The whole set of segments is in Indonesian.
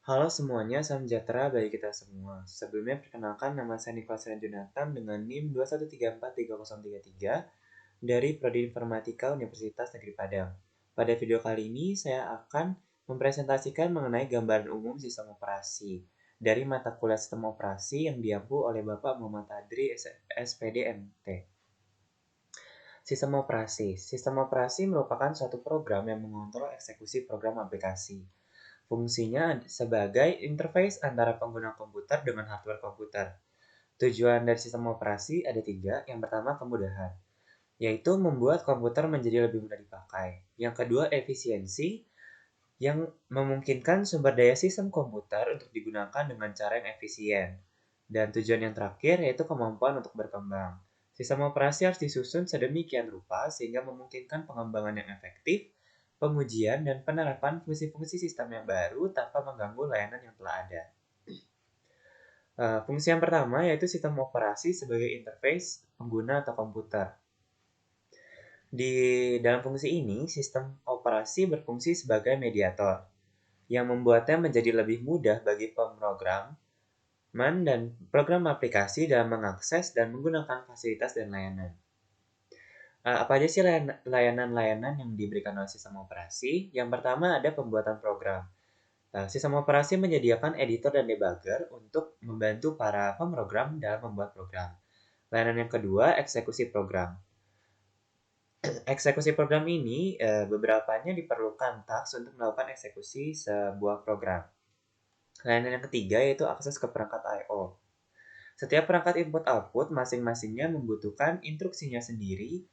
Halo semuanya, salam sejahtera bagi kita semua. Sebelumnya perkenalkan nama saya Nicholas Ranjunatan dengan NIM 2134333 dari Prodi Informatika Universitas Negeri Padang. Pada video kali ini saya akan mempresentasikan mengenai gambaran umum sistem operasi dari mata kuliah sistem operasi yang diampu oleh Bapak Muhammad Adri SPD MT. Sistem operasi. Sistem operasi merupakan suatu program yang mengontrol eksekusi program aplikasi. Fungsinya sebagai interface antara pengguna komputer dengan hardware komputer. Tujuan dari sistem operasi ada tiga. Yang pertama, kemudahan, yaitu membuat komputer menjadi lebih mudah dipakai. Yang kedua, efisiensi, yang memungkinkan sumber daya sistem komputer untuk digunakan dengan cara yang efisien. Dan tujuan yang terakhir yaitu kemampuan untuk berkembang. Sistem operasi harus disusun sedemikian rupa sehingga memungkinkan pengembangan yang efektif, pengujian, dan penerapan fungsi-fungsi sistem yang baru tanpa mengganggu layanan yang telah ada. Fungsi yang pertama yaitu sistem operasi sebagai interface pengguna atau komputer. Di dalam fungsi ini, sistem operasi berfungsi sebagai mediator yang membuatnya menjadi lebih mudah bagi pemrogram dan program aplikasi dalam mengakses dan menggunakan fasilitas dan layanan. Apa aja sih layanan-layanan yang diberikan oleh sistem operasi? Yang pertama ada pembuatan program. Sistem operasi menyediakan editor dan debugger untuk membantu para pemrogram dalam membuat program. Layanan yang kedua, eksekusi program. Eksekusi program ini beberapanya diperlukan task untuk melakukan eksekusi sebuah program. Layanan yang ketiga yaitu akses ke perangkat I/O. Setiap perangkat input-output masing-masingnya membutuhkan instruksinya sendiri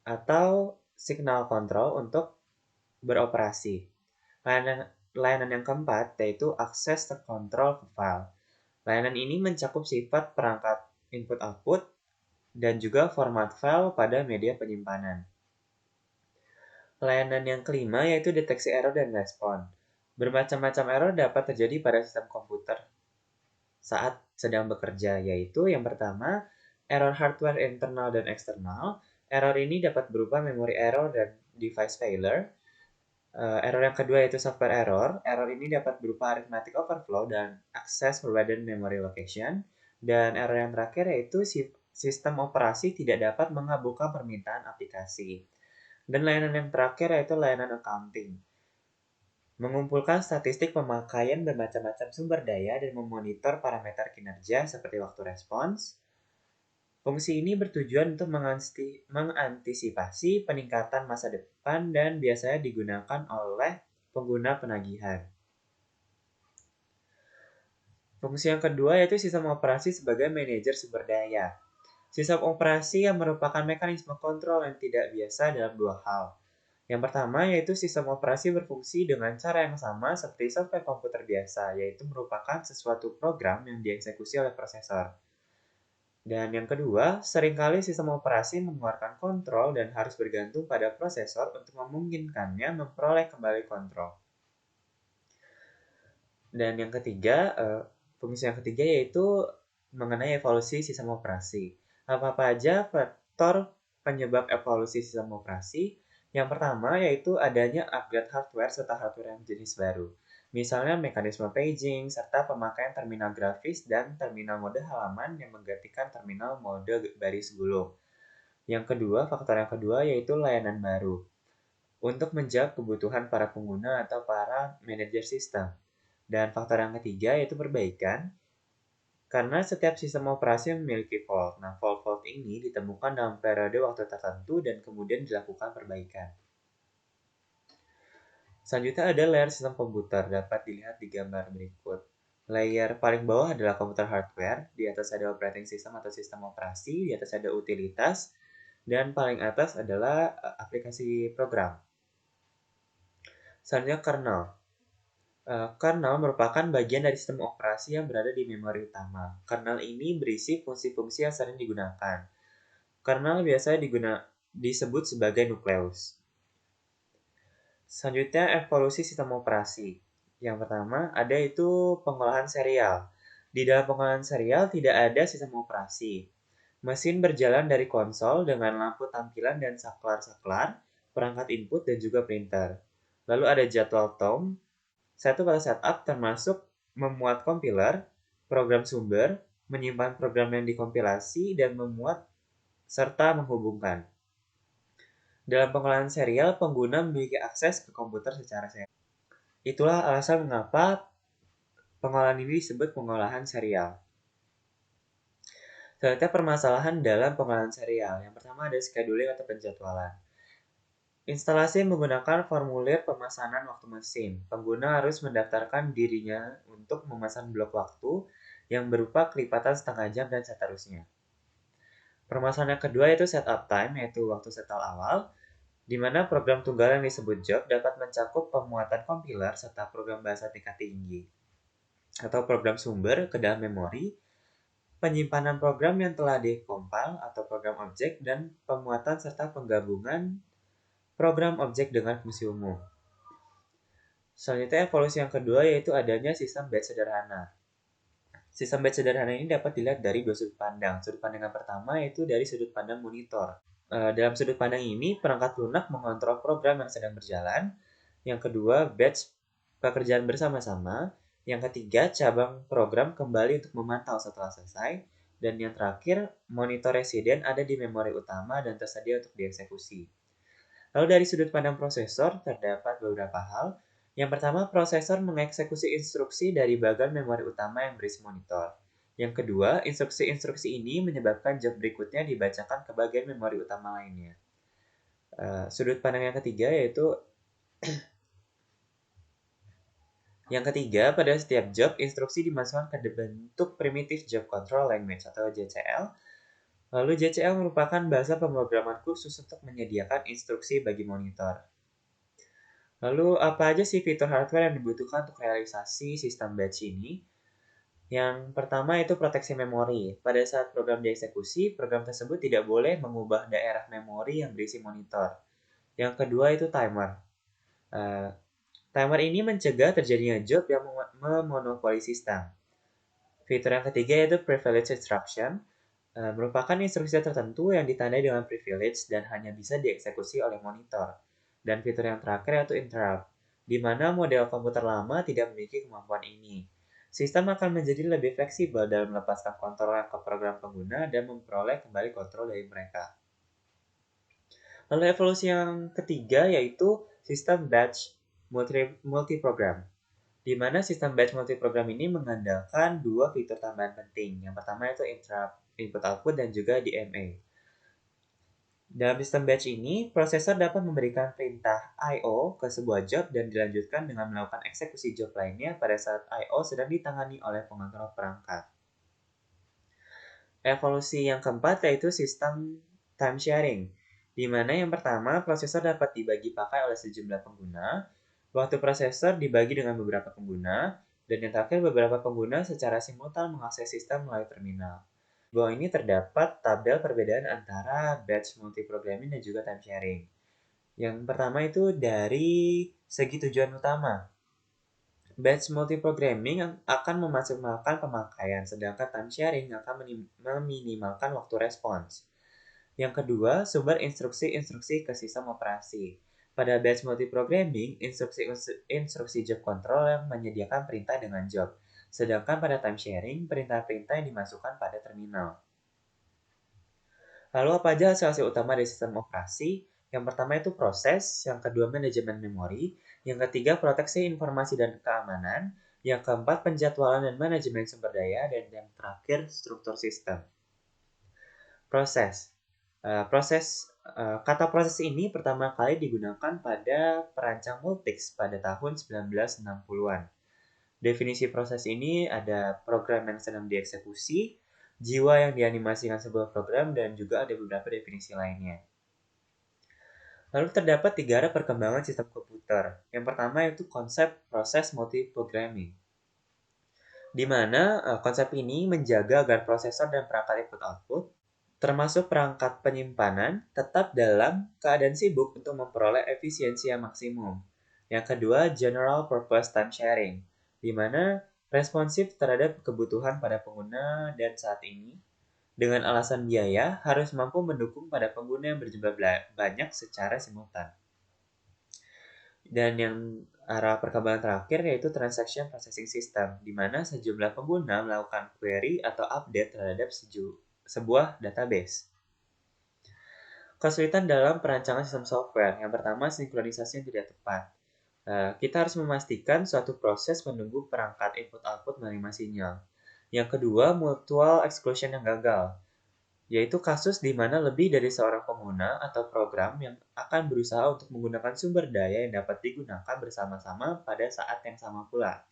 atau signal control untuk beroperasi. Layanan yang keempat yaitu akses terkontrol ke file. Layanan ini mencakup sifat perangkat input-output dan juga format file pada media penyimpanan. Layanan yang kelima yaitu deteksi error dan respon. Bermacam-macam error dapat terjadi pada sistem komputer saat sedang bekerja, yaitu yang pertama, error hardware internal dan eksternal. Error ini dapat berupa memory error dan device failure. Error yang kedua yaitu software error. Error ini dapat berupa arithmetic overflow dan access forbidden memory location. Dan error yang terakhir yaitu sistem operasi tidak dapat mengabulkan permintaan aplikasi. Dan layanan yang terakhir yaitu layanan accounting. Mengumpulkan statistik pemakaian bermacam-macam sumber daya dan memonitor parameter kinerja seperti waktu respons. Fungsi ini bertujuan untuk mengantisipasi peningkatan masa depan dan biasanya digunakan oleh pengguna penagihan. Fungsi yang kedua yaitu sistem operasi sebagai manajer sumber daya. Sistem operasi yang merupakan mekanisme kontrol yang tidak biasa dalam dua hal. Yang pertama yaitu sistem operasi berfungsi dengan cara yang sama seperti software komputer biasa, yaitu merupakan sesuatu program yang dieksekusi oleh prosesor. Dan yang kedua, seringkali sistem operasi mengeluarkan kontrol dan harus bergantung pada prosesor untuk memungkinkannya memperoleh kembali kontrol. Dan yang ketiga, fungsi yang ketiga yaitu mengenai evolusi sistem operasi. Apa-apa aja faktor penyebab evolusi sistem operasi? Yang pertama yaitu adanya upgrade hardware serta hardware yang jenis baru. Misalnya mekanisme paging serta pemakaian terminal grafis dan terminal mode halaman yang menggantikan terminal mode baris gulung. Faktor yang kedua yaitu layanan baru. Untuk menjawab kebutuhan para pengguna atau para manajer sistem. Dan faktor yang ketiga yaitu perbaikan. Karena setiap sistem operasi memiliki fault. Nah, fault-fault ini ditemukan dalam periode waktu tertentu dan kemudian dilakukan perbaikan. Selanjutnya ada layer sistem komputer, dapat dilihat di gambar berikut. Layer paling bawah adalah komputer hardware, di atas ada operating system atau sistem operasi, di atas ada utilitas, dan paling atas adalah aplikasi program. Selanjutnya kernel. Kernel merupakan bagian dari sistem operasi yang berada di memori utama. Kernel ini berisi fungsi-fungsi yang sering digunakan. Kernel biasanya disebut sebagai nukleus. Selanjutnya evolusi sistem operasi. Yang pertama ada itu pengolahan serial. Di dalam pengolahan serial tidak ada sistem operasi. Mesin berjalan dari konsol dengan lampu tampilan dan saklar-saklar, perangkat input dan juga printer. Lalu ada jadwal tom, satu kali setup termasuk memuat compiler, program sumber, menyimpan program yang dikompilasi, dan memuat serta menghubungkan. Dalam pengolahan serial, pengguna memiliki akses ke komputer secara serial. Itulah alasan mengapa pengolahan ini disebut pengolahan serial. Ternyata permasalahan dalam pengolahan serial. Yang pertama ada scheduling atau penjadwalan. Instalasi menggunakan formulir pemesanan waktu mesin. Pengguna harus mendaftarkan dirinya untuk memesan blok waktu yang berupa kelipatan setengah jam dan seterusnya. Permasalahan yang kedua yaitu setup time, yaitu waktu setel awal, di mana program tunggal yang disebut job dapat mencakup pemuatan compiler serta program bahasa tingkat tinggi atau program sumber ke dalam memori, penyimpanan program yang telah dikompil atau program objek, dan pemuatan serta penggabungan program objek dengan fungsi umum. Selanjutnya evolusi yang kedua yaitu adanya sistem batch sederhana. Sistem batch sederhana ini dapat dilihat dari dua sudut pandang. Sudut pandang yang pertama yaitu dari sudut pandang monitor. Dalam sudut pandang ini, perangkat lunak mengontrol program yang sedang berjalan. Yang kedua, batch pekerjaan bersama-sama. Yang ketiga, cabang program kembali untuk memantau setelah selesai. Dan yang terakhir, monitor residen ada di memori utama dan tersedia untuk dieksekusi. Lalu dari sudut pandang prosesor, terdapat beberapa hal. Yang pertama, prosesor mengeksekusi instruksi dari bagian memori utama yang berisi monitor. Yang kedua, instruksi-instruksi ini menyebabkan job berikutnya dibacakan ke bagian memori utama lainnya. Sudut pandang yang ketiga yaitu pada setiap job, instruksi dimasukkan ke bentuk primitive job control language atau JCL. Lalu JCL merupakan bahasa pemrograman khusus untuk menyediakan instruksi bagi monitor. Lalu apa aja sih fitur hardware yang dibutuhkan untuk realisasi sistem batch ini? Yang pertama itu proteksi memori. Pada saat program dieksekusi, program tersebut tidak boleh mengubah daerah memori yang berisi monitor. Yang kedua itu timer. Timer ini mencegah terjadinya job yang memonopoli sistem. Fitur yang ketiga yaitu privilege instruction. Merupakan instruksi tertentu yang ditandai dengan privilege dan hanya bisa dieksekusi oleh monitor. Dan fitur yang terakhir yaitu interrupt, di mana model komputer lama tidak memiliki kemampuan ini. Sistem akan menjadi lebih fleksibel dalam melepaskan kontrol ke program pengguna dan memperoleh kembali kontrol dari mereka. Lalu evolusi yang ketiga yaitu sistem batch multiprogram, di mana sistem batch multiprogram ini mengandalkan dua fitur tambahan penting. Yang pertama yaitu interrupt input output dan juga DMA. Dalam sistem batch ini, prosesor dapat memberikan perintah I/O ke sebuah job dan dilanjutkan dengan melakukan eksekusi job lainnya pada saat I/O sedang ditangani oleh pengontrol perangkat. Evolusi yang keempat yaitu sistem time sharing, di mana yang pertama prosesor dapat dibagi pakai oleh sejumlah pengguna, waktu prosesor dibagi dengan beberapa pengguna, dan yang terakhir beberapa pengguna secara simultan mengakses sistem melalui terminal. Di bawah ini terdapat tabel perbedaan antara batch multiprogramming dan juga time sharing. Yang pertama itu dari segi tujuan utama. Batch multiprogramming akan memaksimalkan pemakaian, sedangkan time sharing akan meminimalkan waktu respons. Yang kedua, sumber instruksi-instruksi ke sistem operasi. Pada batch multiprogramming, instruksi job control yang menyediakan perintah dengan job. Sedangkan pada time sharing, perintah-perintah yang dimasukkan pada terminal. Lalu apa aja hasil-hasil utama dari sistem operasi? Yang pertama itu proses, yang kedua manajemen memori, yang ketiga proteksi informasi dan keamanan, yang keempat penjadwalan dan manajemen sumber daya, dan yang terakhir struktur sistem. Proses. Kata proses ini pertama kali digunakan pada perancang Multics pada tahun 1960-an. Definisi proses ini ada program yang sedang dieksekusi, jiwa yang dianimasikan sebuah program, dan juga ada beberapa definisi lainnya. Lalu terdapat 3 arah perkembangan sistem komputer. Yang pertama yaitu konsep proses multiprogramming, di mana konsep ini menjaga agar prosesor dan perangkat input-output, termasuk perangkat penyimpanan, tetap dalam keadaan sibuk untuk memperoleh efisiensi yang maksimum. Yang kedua, general purpose time sharing, di mana responsif terhadap kebutuhan pada pengguna dan saat ini, dengan alasan biaya, harus mampu mendukung pada pengguna yang berjumlah banyak secara simultan. Dan yang Arah perkembangan terakhir yaitu Transaction Processing System, di mana sejumlah pengguna melakukan query atau update terhadap sebuah database. Kesulitan dalam perancangan sistem software. Yang pertama, sinkronisasi yang tidak tepat. Kita harus memastikan suatu proses menunggu perangkat input-output menerima sinyal. Yang kedua, mutual exclusion yang gagal, yaitu kasus di mana lebih dari seorang pengguna atau program yang akan berusaha untuk menggunakan sumber daya yang dapat digunakan bersama-sama pada saat yang sama pula.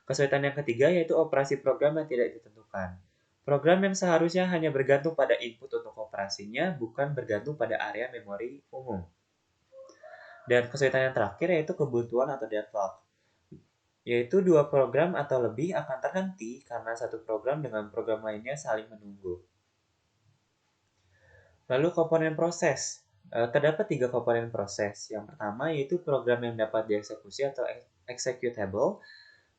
Kesulitan yang ketiga yaitu operasi program yang tidak ditentukan. Program yang seharusnya hanya bergantung pada input untuk operasinya, bukan bergantung pada area memori umum. Dan kesulitan yang terakhir yaitu kebuntuan atau deadlock, yaitu dua program atau lebih akan terhenti karena satu program dengan program lainnya saling menunggu. Lalu komponen proses. Terdapat 3 komponen proses. Yang pertama yaitu program yang dapat dieksekusi atau executable.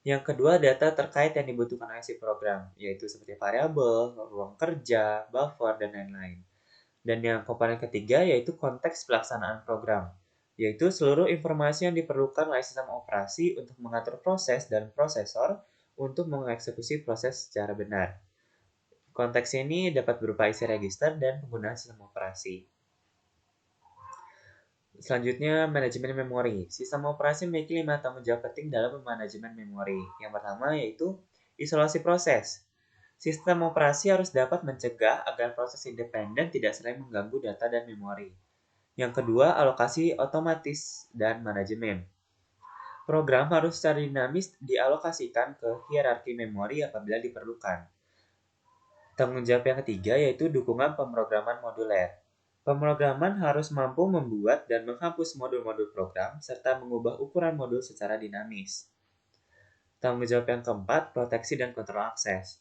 Yang kedua, data terkait yang dibutuhkan oleh si program, yaitu seperti variabel, ruang kerja, buffer, dan lain-lain. Dan yang komponen ketiga yaitu konteks pelaksanaan program, yaitu seluruh informasi yang diperlukan oleh sistem operasi untuk mengatur proses dan prosesor untuk mengeksekusi proses secara benar. Konteks ini dapat berupa isi register dan penggunaan sistem operasi. Selanjutnya, manajemen memori. Sistem operasi memiliki 5 tanggung jawab penting dalam manajemen memori. Yang pertama yaitu isolasi proses. Sistem operasi harus dapat mencegah agar proses independen tidak saling mengganggu data dan memori. Yang kedua, alokasi otomatis dan manajemen. Program harus secara dinamis dialokasikan ke hierarki memori apabila diperlukan. Tanggung jawab yang ketiga yaitu dukungan pemrograman moduler. Pemrograman harus mampu membuat dan menghapus modul-modul program serta mengubah ukuran modul secara dinamis. Tanggung jawab yang keempat, proteksi dan kontrol akses,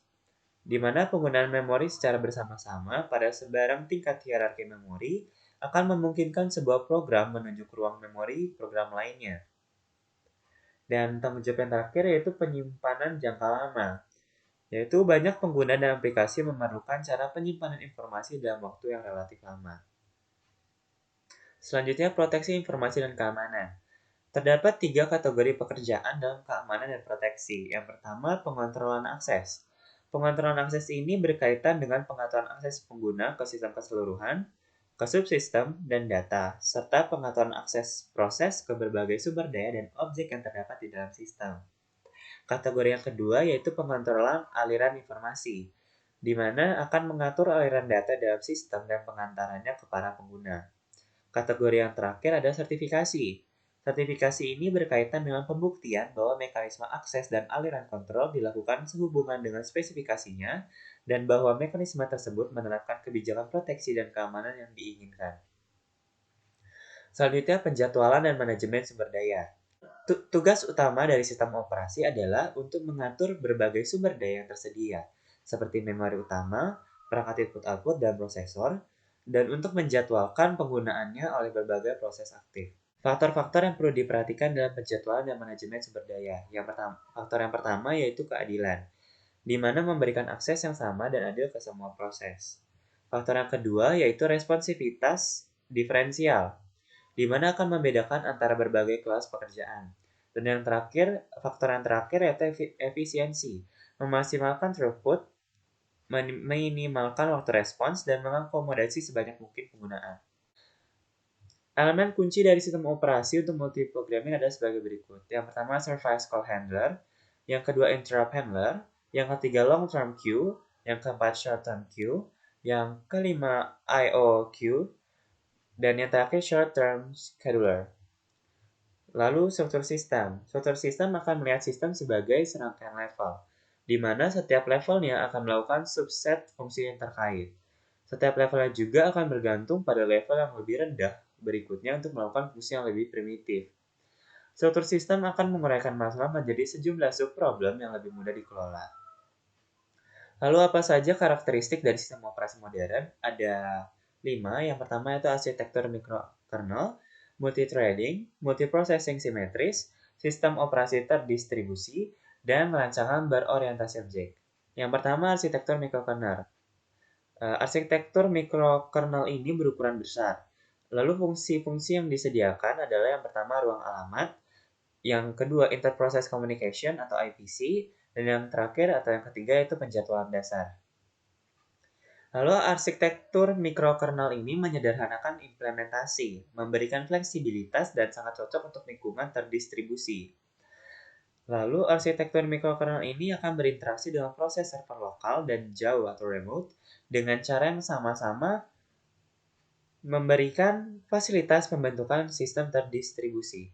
di mana penggunaan memori secara bersama-sama pada sebarang tingkat hierarki memori akan memungkinkan sebuah program menunjuk ruang memori program lainnya. Dan tanggung jawab yang terakhir yaitu penyimpanan jangka lama, yaitu banyak pengguna dan aplikasi memerlukan cara penyimpanan informasi dalam waktu yang relatif lama. Selanjutnya, proteksi informasi dan keamanan. Terdapat 3 kategori pekerjaan dalam keamanan dan proteksi. Yang pertama, pengontrolan akses. Pengontrolan akses ini berkaitan dengan pengaturan akses pengguna ke sistem keseluruhan, ke subsistem, dan data, serta pengaturan akses proses ke berbagai sumber daya dan objek yang terdapat di dalam sistem. Kategori yang kedua yaitu pengontrolan aliran informasi, di mana akan mengatur aliran data dalam sistem dan pengantarannya ke para pengguna. Kategori yang terakhir ada sertifikasi. Sertifikasi ini berkaitan dengan pembuktian bahwa mekanisme akses dan aliran kontrol dilakukan sehubungan dengan spesifikasinya dan bahwa mekanisme tersebut menerapkan kebijakan proteksi dan keamanan yang diinginkan. Selanjutnya, penjadwalan dan manajemen sumber daya. Tugas utama dari sistem operasi adalah untuk mengatur berbagai sumber daya yang tersedia, seperti memori utama, perangkat input-output, dan prosesor, dan untuk menjadwalkan penggunaannya oleh berbagai proses aktif. Faktor-faktor yang perlu diperhatikan dalam penjadwalan dan manajemen sumber daya. Faktor yang pertama yaitu keadilan, di mana memberikan akses yang sama dan adil ke semua proses. Faktor yang kedua yaitu responsivitas diferensial, di mana akan membedakan antara berbagai kelas pekerjaan. Dan faktor yang terakhir yaitu efisiensi, memaksimalkan throughput, meminimalkan waktu respons, dan mengakomodasi sebanyak mungkin penggunaan. Elemen kunci dari sistem operasi untuk multiprogramming adalah sebagai berikut. Yang pertama, service call handler. Yang kedua, interrupt handler. Yang ketiga, long term queue. Yang keempat, short term queue. Yang kelima, I/O queue. Dan yang terakhir, short term scheduler. Lalu, struktur sistem. Struktur sistem akan melihat sistem sebagai serangkaian level, di mana setiap levelnya akan melakukan subset fungsi yang terkait. Setiap levelnya juga akan bergantung pada level yang lebih rendah berikutnya untuk melakukan fungsi yang lebih primitif. Struktur sistem akan menguraikan masalah menjadi sejumlah subproblem yang lebih mudah dikelola. Lalu apa saja karakteristik dari sistem operasi modern? Ada 5. Yang pertama yaitu arsitektur mikrokernel, multithreading, multiprocessing simetris, sistem operasi terdistribusi, dan rancangan berorientasi objek. Yang pertama, arsitektur mikrokernel. Arsitektur mikrokernel ini berukuran besar. Lalu fungsi-fungsi yang disediakan adalah yang pertama ruang alamat, Yang kedua, Interprocess Communication atau IPC. Dan yang terakhir atau yang ketiga itu penjadwalan dasar. Lalu arsitektur mikrokernel ini menyederhanakan implementasi, memberikan fleksibilitas dan sangat cocok untuk lingkungan terdistribusi. Lalu arsitektur mikrokernel ini akan berinteraksi dengan proses server lokal dan jauh atau remote dengan cara yang sama-sama memberikan fasilitas pembentukan sistem terdistribusi.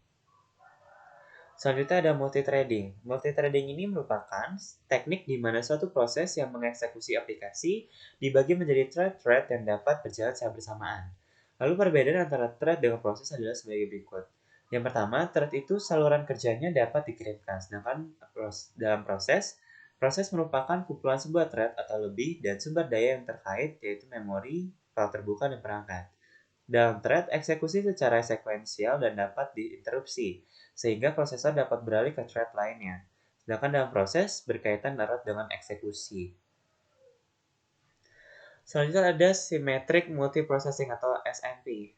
Selanjutnya ada multithreading. Multithreading ini merupakan teknik di mana suatu proses yang mengeksekusi aplikasi dibagi menjadi thread-thread yang dapat berjalan secara bersamaan. Lalu perbedaan antara thread dengan proses adalah sebagai berikut. Yang pertama, thread itu saluran kerjanya dapat dikirimkan, sedangkan dalam proses merupakan kumpulan sebuah thread atau lebih dan sumber daya yang terkait, yaitu memori, file terbuka, dan perangkat. Dalam thread, eksekusi secara sekuensial dan dapat diinterupsi, sehingga prosesor dapat beralih ke thread lainnya. Sedangkan dalam proses, berkaitan erat dengan eksekusi. Selanjutnya ada Symmetric Multiprocessing atau SMP.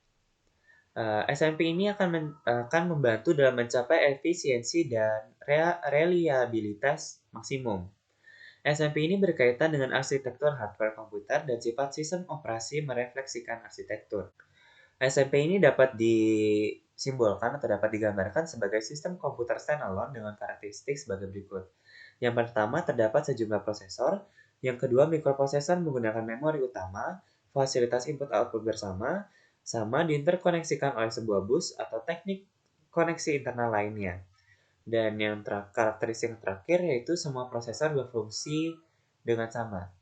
SMP ini akan membantu dalam mencapai efisiensi dan reliabilitas maksimum. SMP ini berkaitan dengan arsitektur hardware komputer dan sifat sistem operasi merefleksikan arsitektur. SMP ini dapat disimbolkan atau dapat digambarkan sebagai sistem komputer standalone dengan karakteristik sebagai berikut. Yang pertama, terdapat sejumlah prosesor. Yang kedua, mikroprosesor menggunakan memori utama, fasilitas input-output bersama, sama diinterkoneksikan oleh sebuah bus atau teknik koneksi internal lainnya. Dan yang karakteristik terakhir yaitu semua prosesor berfungsi dengan sama.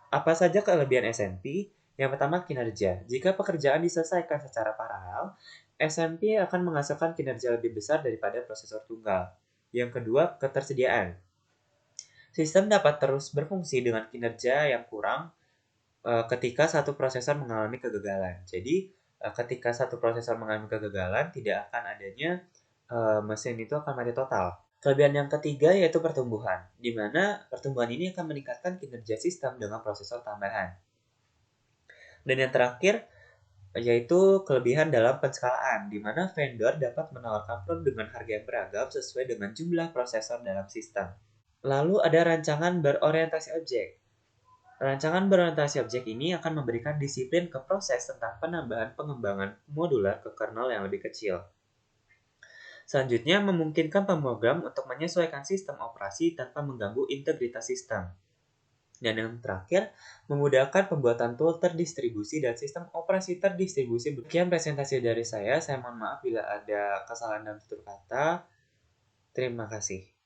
Apa saja kelebihan SMP? Yang pertama, kinerja. Jika pekerjaan diselesaikan secara paralel, SMP akan menghasilkan kinerja lebih besar daripada prosesor tunggal. Yang kedua, ketersediaan. Sistem dapat terus berfungsi dengan kinerja yang kurang ketika satu prosesor mengalami kegagalan. Jadi, ketika satu prosesor mengalami kegagalan, tidak akan adanya mesin itu akan mati total. Kelebihan yang ketiga yaitu pertumbuhan, di mana pertumbuhan ini akan meningkatkan kinerja sistem dengan prosesor tambahan. Dan yang terakhir, yaitu kelebihan dalam penskalaan, di mana vendor dapat menawarkan produk dengan harga yang beragam sesuai dengan jumlah prosesor dalam sistem. Lalu ada rancangan berorientasi objek. Rancangan berorientasi objek ini akan memberikan disiplin ke proses tentang penambahan pengembangan modular ke kernel yang lebih kecil. Selanjutnya, memungkinkan pemrogram untuk menyesuaikan sistem operasi tanpa mengganggu integritas sistem. Dan yang terakhir, memudahkan pembuatan tool terdistribusi dan sistem operasi terdistribusi. Sekian presentasi dari saya mohon maaf bila ada kesalahan dalam tutur kata. Terima kasih.